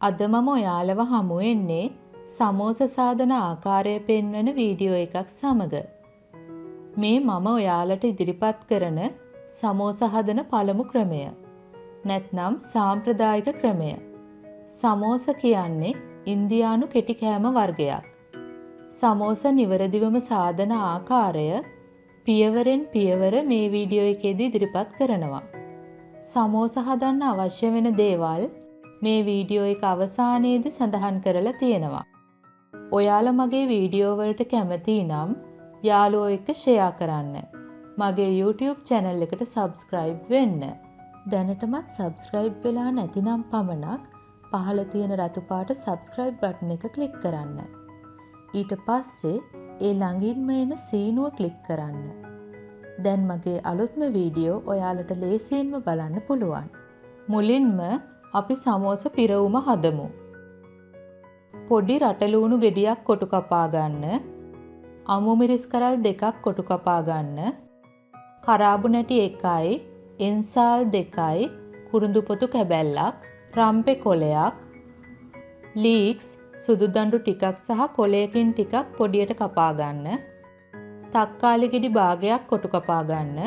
අද මම ඔයාලව හමු වෙන්නේ සමෝස සාදන ආකාරය පෙන්වන වීඩියෝ එකක් සමග. මේ මම ඔයාලට ඉදිරිපත් කරන සමෝස හදන පළමු ක්‍රමය. නැත්නම් සාම්ප්‍රදායික ක්‍රමය. සමෝස කියන්නේ ඉන්දියානු කෙටි කෑම වර්ගයක්. සමෝස නිවැරදිවම සාදන ආකාරය පියවරෙන් පියවර මේ වීඩියෝ එකේදී ඉදිරිපත් කරනවා. සමෝස හදන්න අවශ්‍ය වෙන දේවල් මේ වීඩියෝ එක අවසානයේදී සඳහන් කරලා තියෙනවා. ඔයාලා මගේ වීඩියෝ වලට කැමති නම් යාළුවෝ එක්ක ෂෙයා කරන්න. මගේ YouTube channel එකට subscribe වෙන්න. දැනටමත් subscribe වෙලා නැතිනම් පමණක් පහළ තියෙන රතු පාට subscribe button එක click කරන්න. ඊට පස්සේ ඒ ළඟින්ම එන සීනුව click කරන්න. දැන් මගේ අලුත්ම වීඩියෝ ඔයාලට ලේසියෙන්ම බලන්න පුළුවන්. මුලින්ම අපි සමෝස පිරවුම හදමු. පොඩි රටලූණු ගෙඩියක් කොටු කපා ගන්න. අමු මිරිස් කරල් 2ක් කොටු කපා ගන්න. කරාබු නැටි 1යි, එන්සාල් 2යි, කුරුඳු පොතු කැබැල්ලක්, රම්පේ කොලයක්, ලීක්ස් සුදු දඬු ටිකක් සහ කොලයකින් ටිකක් පොඩියට කපා ගන්න. තක්කාලි ගෙඩි භාගයක් කොටු කපා ගන්න.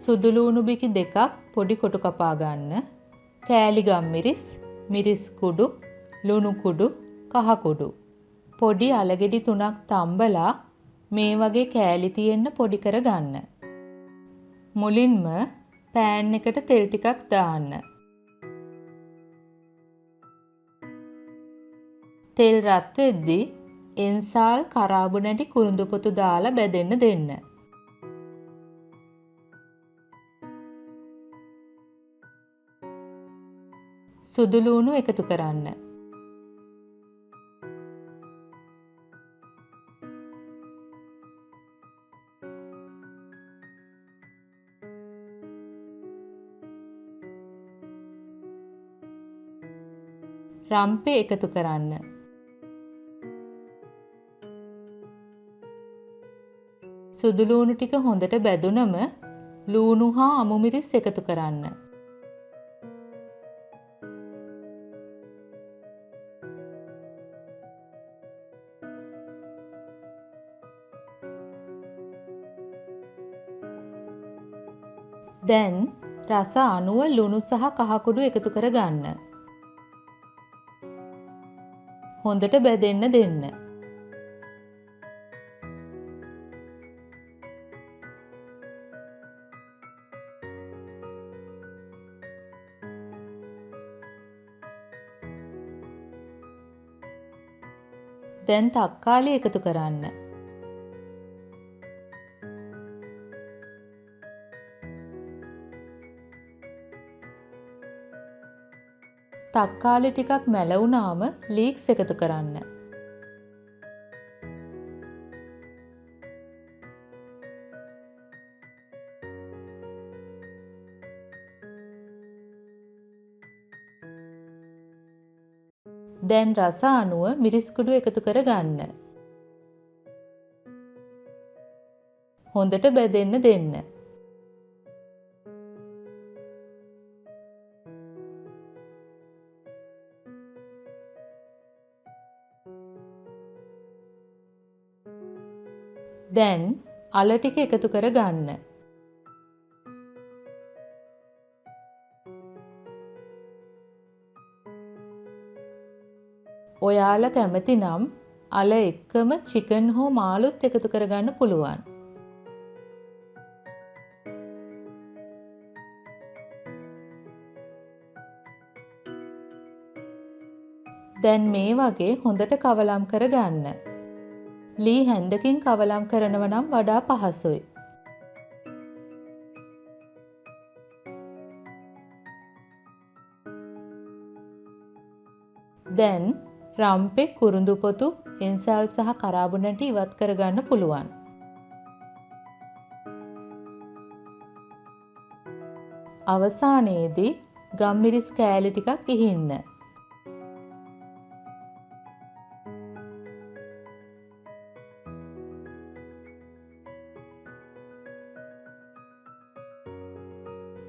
සුදු ලූණු බිකි 2ක් පොඩි කොටු කපා ගන්න. කෑලි ගම්මිරිස්, මිරිස් කුඩු, ලුණු කුඩු, කහ කුඩු. පොඩි අලගෙඩි 3ක් තම්බලා මේ වගේ කෑලි තියෙන්න පොඩි කර ගන්න. මුලින්ම පෑන් එකට තෙල් ටිකක් දාන්න. තෙල් රත් වෙද්දී එන්සාල් කරාබු නැටි කුරුඳු පොතු දාලා බැදෙන්න දෙන්න. සුදු ලූණු එකතු කරන්න. රම්පේ එකතු කරන්න. සුදු ලූණු ටික හොඳට බැදුනම ලූණු හා අමු මිරිස් එකතු කරන්න. දැන් රස අනුව ලුණු සහ කහ කුඩු එකතු කර ගන්න. හොඳට බැදෙන්න දෙන්න. දැන් තක්කාලි එකතු කරන්න. තක්කාලි ටිකක් මැලවුනාම ලීක්ස් එකතු කරන්න. දැන් රස අනුව මිරිස් කුඩු එකතු කර ගන්න. හොඳට බැදෙන්න දෙන්න. දැන් අල ටික එකතු කර ගන්න. ඔයාලා කැමති නම් අල එක්කම චිකන් හෝ මාළුත් එකතු කරගන්න පුළුවන්. දැන් මේ වගේ හොඳට කවලම් කරගන්න. ලී හැන්දකින් කවලම් කරනව නම් වඩා පහසුයි. දැන් රම්පේ කුරුඳු පොතු, එන්සාල් සහ කරාබු නැටි ඉවත් කරගන්න පුළුවන්. අවසානයේදී ගම්මිරිස් කෑලි ටිකක් ඉහින්න.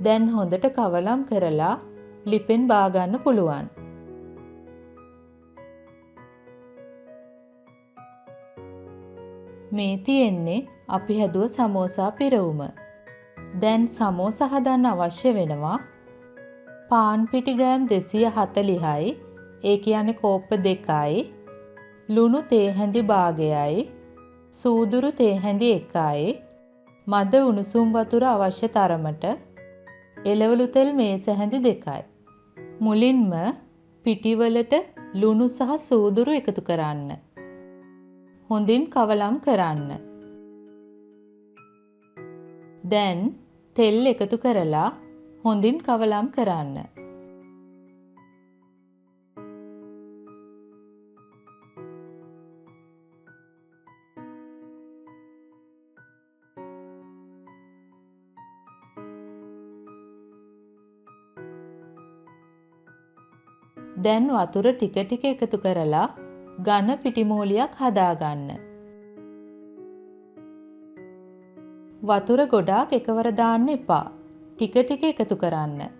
දැන් හොඳට කවලම් කරලා ලිපෙන් බාගන්න පුළුවන්. මේ තියෙන්නේ අපි හැදුව සමෝසා පිරවුම. දැන් සමෝසා හදන්න අවශ්‍ය වෙනවා පාන් පිටි ග්‍රෑම් 240යි, ඒ කියන්නේ කෝප්ප 2යි, ලුණු තේ හැඳි භාගයයි, සූදුරු තේ හැඳි 1යි, මද උණුසුම් වතුර අවශ්‍ය තරමට, එළවලු තෙල් මේස හැඳි 2යි. මුලින්ම පිටිවලට ලුණු සහ සූදුරු එකතු කරන්න. හොඳින් කවලම් කරන්න. දැන් තෙල් එකතු කරලා හොඳින් කවලම් කරන්න. දැන් වතුර ටික ටික එකතු කරලා ඝන පිටිමෝලියක් හදාගන්න. වතුර ගොඩාක් එකවර දාන්න එපා. ටික ටික එකතු කරන්න.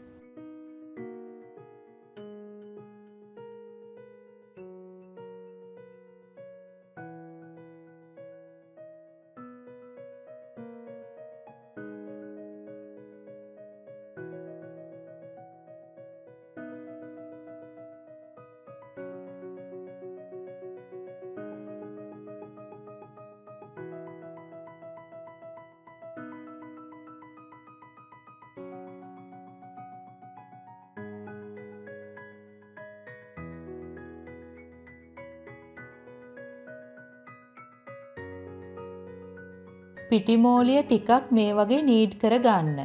පිටිමෝලිය ටිකක් මේ වගේ නීඩ් කර ගන්න.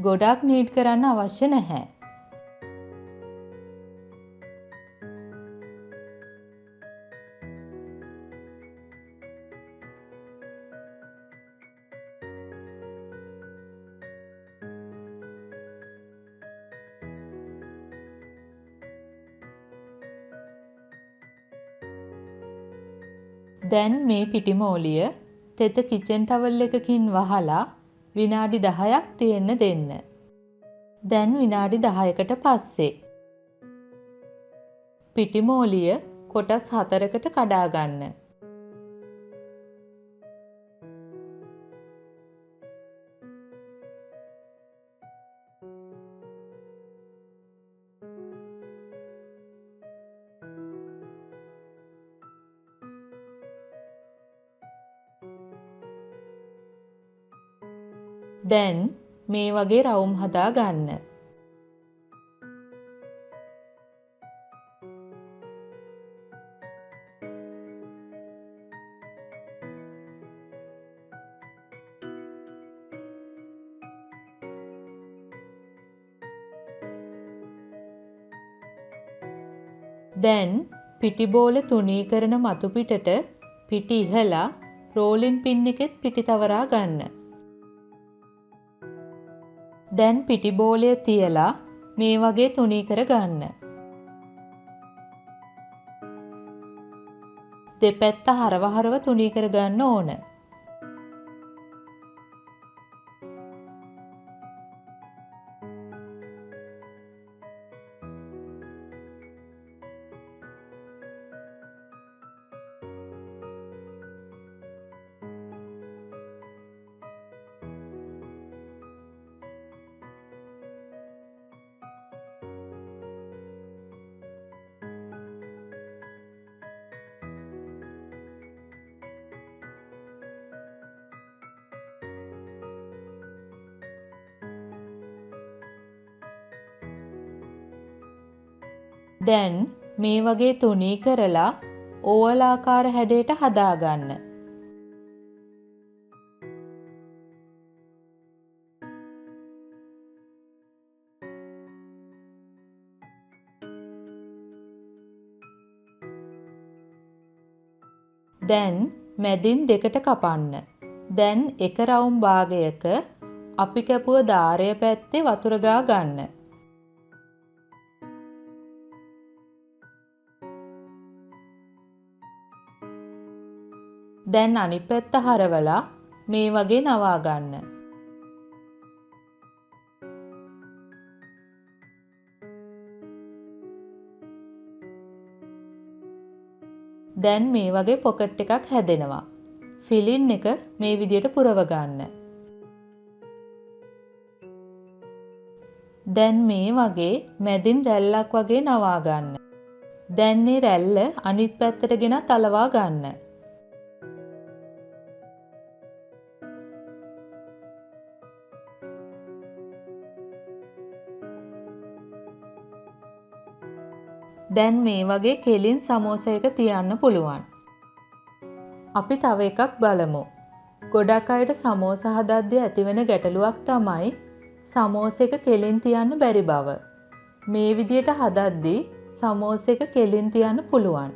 ගොඩක් නීඩ් කරන්න අවශ්‍ය නැහැ. දැන් මේ පිටිමෝලිය තෙත කිචන් ටවල් එකකින් වහලා විනාඩි 10ක් තියෙන්න දෙන්න. දැන් විනාඩි 10කට පස්සේ පිටිමෝලිය කොටස් 4කට කඩා ගන්න. දැන් මේ වගේ රවුම් හදා ගන්න. දැන් පිටි බෝල තුනී කරන මතු පිටට පිටි ඉහලා රෝලින් පින් එකෙත් පිටි තවරා ගන්න. දැන් පිටි බෝලය තියලා මේ වගේ තුනී කර ගන්න. දෙපැත්ත හරව හරව තුනී කර ගන්න ඕන. දැන් මේ වගේ තුනී කරලා ඕවල් ආකාර හැඩයට හදාගන්න. දැන් මැදින් දෙකට කපන්න. දැන් එක රවුම් භාගයක අපි කැපුව දාරය පැත්තේ වතුර ගා ගන්න. දැන් අනිත් පැත්ත හරවලා මේ වගේ නවා ගන්න. දැන් මේ වගේ පොකට් එකක් හැදෙනවා. ෆිලින් එක මේ විදියට පුරව ගන්න. දැන් මේ වගේ මැදින් රැල්ලක් වගේ නවා ගන්න. දැන් මේ රැල්ල අනිත් පැත්තට ගෙනත් අලවා ගන්න. දැන් මේ වගේ කෙලින් සමෝසා එක තියන්න පුළුවන්. අපි තව එකක් බලමු. ගොඩක් අයට සමෝසා හදද්දී ඇතිවෙන ගැටලුවක් තමයි සමෝසා එක කෙලින් තියන්න බැරි බව. මේ විදියට හදද්දී සමෝසා එක කෙලින් තියන්න පුළුවන්.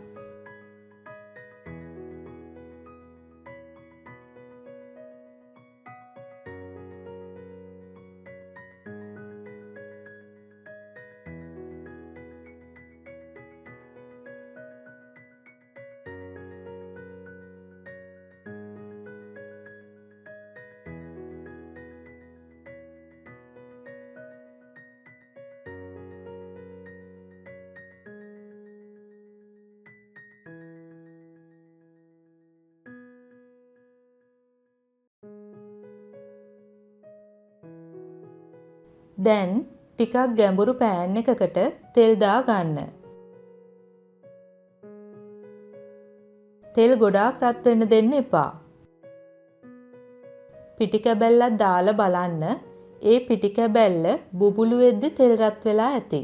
දැන් ටිකක් ගැඹුරු පෑන් එකකට තෙල් දා ගන්න. තෙල් ගොඩාක් රත් වෙන්න දෙන්න එපා. පිටි කැබැල්ලක් දාලා බලන්න ඒ පිටි කැබැල්ල බුබුලු වෙද්දි තෙල් රත් වෙලා ඇති.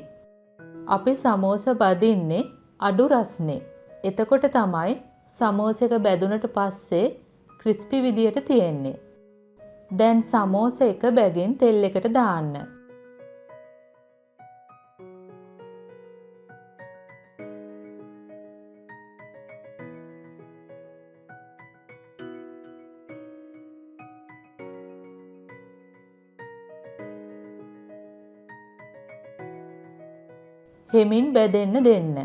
අපි සමෝසා බදින්නේ අඩු රස්නේ. එතකොට තමයි සමෝසා එක බැදුනට පස්සේ ක්‍රිස්පි විදියට තියෙන්නේ. දැන් සමෝසා එක බැගින් තෙල් එකට දාන්න. හෙමින් බැදෙන්න දෙන්න.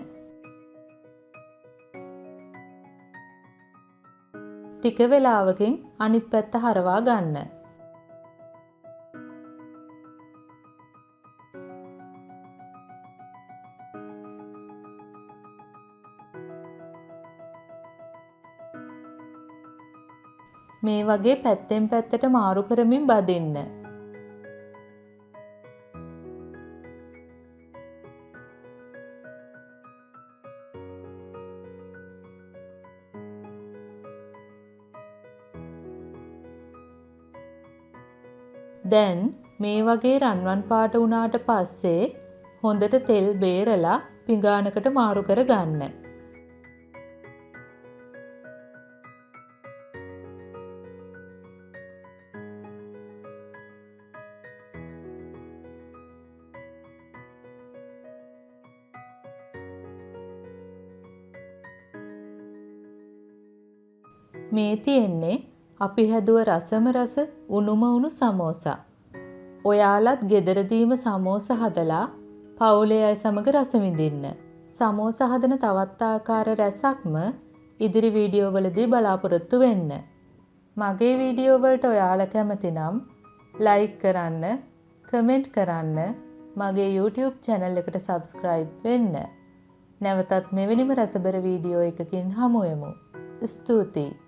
ටික වෙලාවකින් අනිත් පැත්ත හරවා ගන්න. මේ වගේ පැත්තෙන් පැත්තට මාරු කරමින් බදින්න. දැන් මේ වගේ රන්වන් පාට වුණාට පස්සේ හොඳට තෙල් බේරලා පිඟානකට මාරු කර ගන්න. මේ තියෙන්නේ අපි හැදුව රසම රස උණුම උණු සමෝසා. ඔයාලත් ගෙදරදීම සමෝසා හදලා පවුලේ අය සමග රස විඳින්න. සමෝසා හදන තවත් ආකාර රැසක්ම ඉදිරි වීඩියෝ වලදී බලාපොරොත්තු වෙන්න. මගේ වීඩියෝ වලට ඔයාලා කැමති නම් ලයික් කරන්න, කමෙන්ට් කරන්න, මගේ YouTube channel එකට subscribe වෙන්න. නැවතත් මෙවැනිම රසබර වීඩියෝ එකකින් හමු වෙමු. ස්තුතියි.